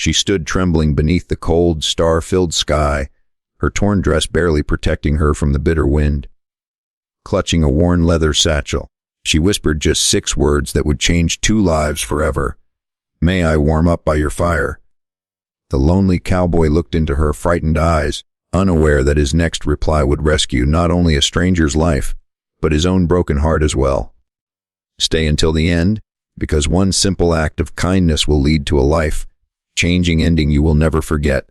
She stood trembling beneath the cold, star-filled sky, her torn dress barely protecting her from the bitter wind. Clutching a worn leather satchel, she whispered just 6 words that would change 2 lives forever. "May I warm up by your fire?" The lonely cowboy looked into her frightened eyes, unaware that his next reply would rescue not only a stranger's life, but his own broken heart as well. Stay until the end, because one simple act of kindness will lead to a life-changing ending you will never forget.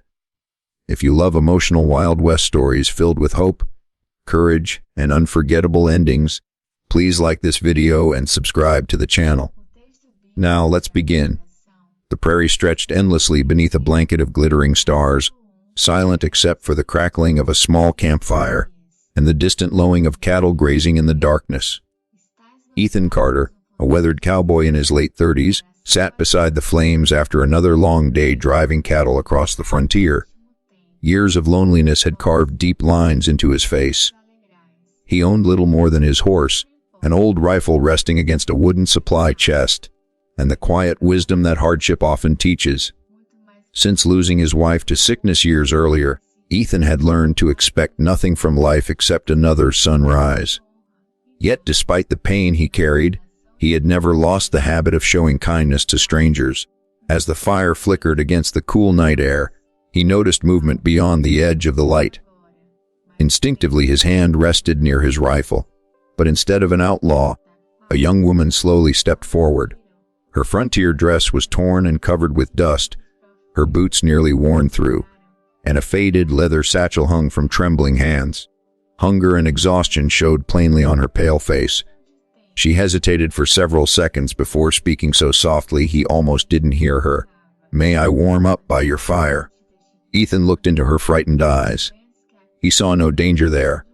If you love emotional Wild West stories filled with hope, courage, and unforgettable endings, please like this video and subscribe to the channel. Now let's begin. The prairie stretched endlessly beneath a blanket of glittering stars, silent except for the crackling of a small campfire and the distant lowing of cattle grazing in the darkness. Ethan Carter, a weathered cowboy in his late 30s, sat beside the flames after another long day driving cattle across the frontier. Years of loneliness had carved deep lines into his face. He owned little more than his horse, an old rifle resting against a wooden supply chest, and the quiet wisdom that hardship often teaches. Since losing his wife to sickness years earlier, Ethan had learned to expect nothing from life except another sunrise. Yet despite the pain he carried, he had never lost the habit of showing kindness to strangers. As the fire flickered against the cool night air, he noticed movement beyond the edge of the light. Instinctively his hand rested near his rifle, but instead of an outlaw, a young woman slowly stepped forward. Her frontier dress was torn and covered with dust, her boots nearly worn through, and a faded leather satchel hung from trembling hands. Hunger and exhaustion showed plainly on her pale face. She hesitated for several seconds before speaking so softly he almost didn't hear her. "May I warm up by your fire?" Ethan looked into her frightened eyes. He saw no danger there,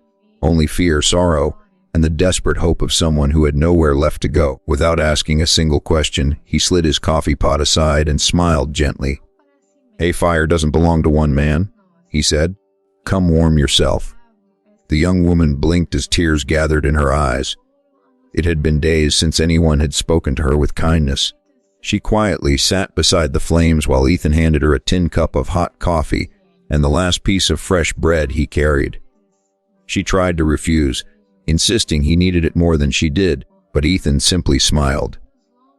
only fear, sorrow, and the desperate hope of someone who had nowhere left to go. Without asking a single question, he slid his coffee pot aside and smiled gently. "A fire doesn't belong to one man," he said. "Come warm yourself." The young woman blinked as tears gathered in her eyes. It had been days since anyone had spoken to her with kindness. She quietly sat beside the flames while Ethan handed her a tin cup of hot coffee and the last piece of fresh bread he carried. She tried to refuse, insisting he needed it more than she did, but Ethan simply smiled.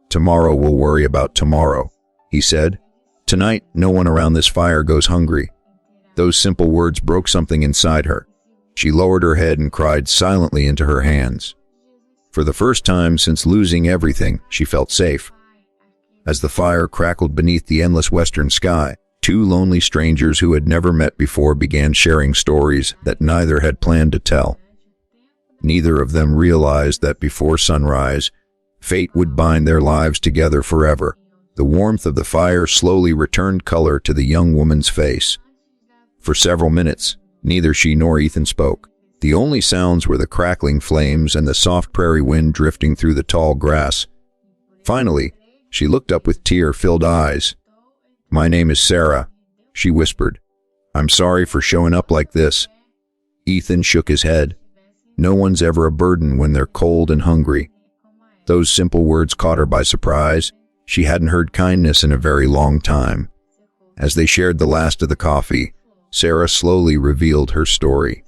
"Tomorrow we'll worry about tomorrow," he said. "Tonight, no one around this fire goes hungry." Those simple words broke something inside her. She lowered her head and cried silently into her hands. For the first time since losing everything, she felt safe. As the fire crackled beneath the endless western sky, 2 lonely strangers who had never met before began sharing stories that neither had planned to tell. Neither of them realized that before sunrise, fate would bind their lives together forever. The warmth of the fire slowly returned color to the young woman's face. For several minutes, neither she nor Ethan spoke. The only sounds were the crackling flames and the soft prairie wind drifting through the tall grass. Finally, she looked up with tear-filled eyes. "My name is Sarah," she whispered. "I'm sorry for showing up like this." Ethan shook his head. No one's ever a burden when they're cold and hungry. Those simple words caught her by surprise. She hadn't heard kindness in a very long time. As they shared the last of the coffee, Sarah slowly revealed her story.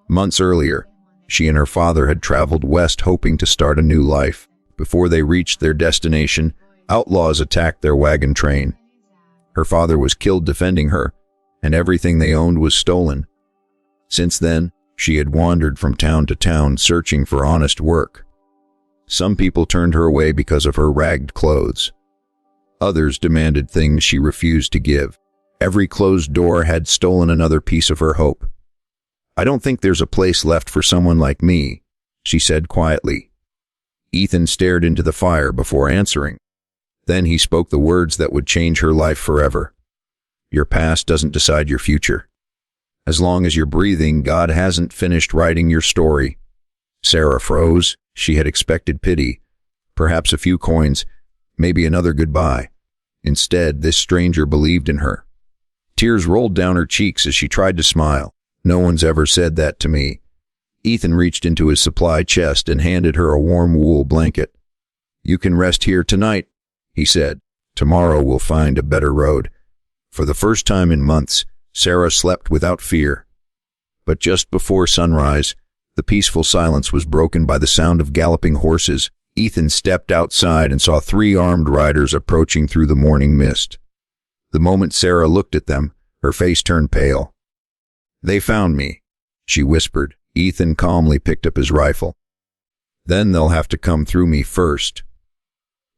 Months earlier, she and her father had traveled west hoping to start a new life. Before they reached their destination, outlaws attacked their wagon train. Her father was killed defending her, and everything they owned was stolen. Since then, she had wandered from town to town searching for honest work. Some people turned her away because of her ragged clothes. Others demanded things she refused to give. Every closed door had stolen another piece of her hope. "I don't think there's a place left for someone like me," she said quietly. Ethan stared into the fire before answering. Then he spoke the words that would change her life forever. "Your past doesn't decide your future. As long as you're breathing, God hasn't finished writing your story." Sarah froze. She had expected pity, perhaps a few coins, maybe another goodbye. Instead, this stranger believed in her. Tears rolled down her cheeks as she tried to smile. "No one's ever said that to me." Ethan reached into his supply chest and handed her a warm wool blanket. "You can rest here tonight," he said. "Tomorrow we'll find a better road." For the first time in months, Sarah slept without fear. But just before sunrise, the peaceful silence was broken by the sound of galloping horses. Ethan stepped outside and saw 3 armed riders approaching through the morning mist. The moment Sarah looked at them, her face turned pale. "They found me," she whispered. Ethan calmly picked up his rifle. "Then they'll have to come through me first."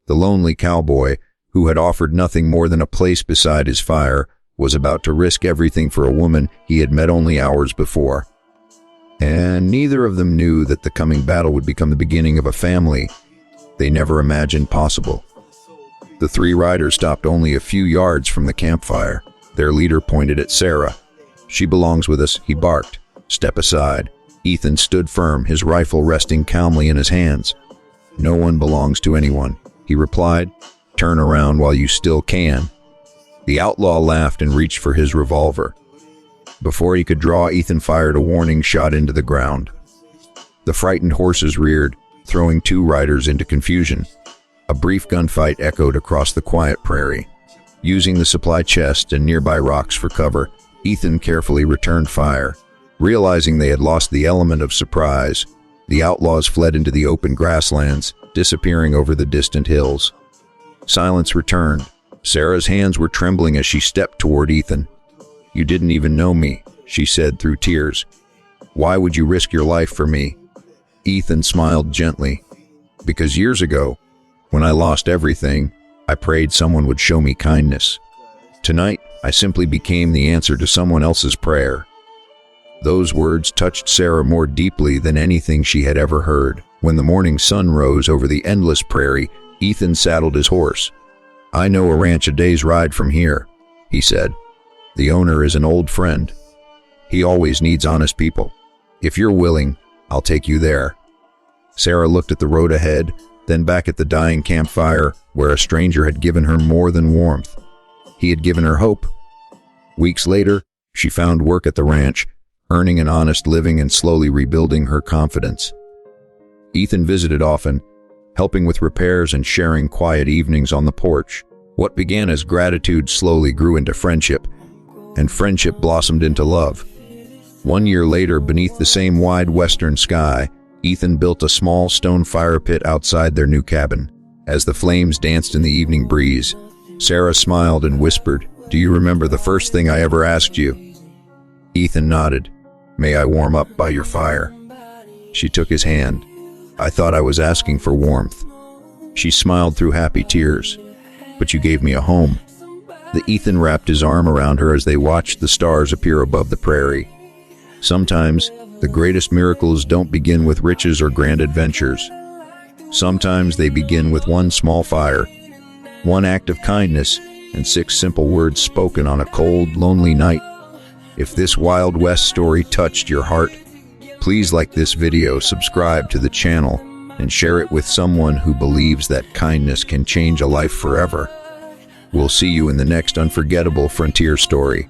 The lonely cowboy, who had offered nothing more than a place beside his fire, was about to risk everything for a woman he had met only hours before. And neither of them knew that the coming battle would become the beginning of a family they never imagined possible. The 3 riders stopped only a few yards from the campfire. Their leader pointed at Sarah. "She belongs with us," he barked. "Step aside." Ethan stood firm, his rifle resting calmly in his hands. "No one belongs to anyone," he replied. "Turn around while you still can." The outlaw laughed and reached for his revolver. Before he could draw, Ethan fired a warning shot into the ground. The frightened horses reared, throwing 2 riders into confusion. A brief gunfight echoed across the quiet prairie. Using the supply chest and nearby rocks for cover, Ethan carefully returned fire. Realizing they had lost the element of surprise, the outlaws fled into the open grasslands, disappearing over the distant hills. Silence returned. Sarah's hands were trembling as she stepped toward Ethan. "You didn't even know me," she said through tears. "Why would you risk your life for me?" Ethan smiled gently. "Because years ago, when I lost everything, I prayed someone would show me kindness. Tonight, I simply became the answer to someone else's prayer." Those words touched Sarah more deeply than anything she had ever heard. When the morning sun rose over the endless prairie, Ethan saddled his horse. "I know a ranch a day's ride from here," he said. "The owner is an old friend. He always needs honest people. If you're willing, I'll take you there." Sarah looked at the road ahead, then back at the dying campfire where a stranger had given her more than warmth. He had given her hope. Weeks later, she found work at the ranch, earning an honest living and slowly rebuilding her confidence. Ethan visited often, helping with repairs and sharing quiet evenings on the porch. What began as gratitude slowly grew into friendship, and friendship blossomed into love. 1 year later, beneath the same wide western sky, Ethan built a small stone fire pit outside their new cabin. As the flames danced in the evening breeze, Sarah smiled and whispered, "Do you remember the first thing I ever asked you?" Ethan nodded. "May I warm up by your fire?" She took his hand. "I thought I was asking for warmth." She smiled through happy tears. "But you gave me a home." The Ethan wrapped his arm around her as they watched the stars appear above the prairie. Sometimes, the greatest miracles don't begin with riches or grand adventures. Sometimes they begin with one small fire, one act of kindness, and 6 simple words spoken on a cold, lonely night. If this Wild West story touched your heart, please like this video, subscribe to the channel, and share it with someone who believes that kindness can change a life forever. We'll see you in the next unforgettable frontier story.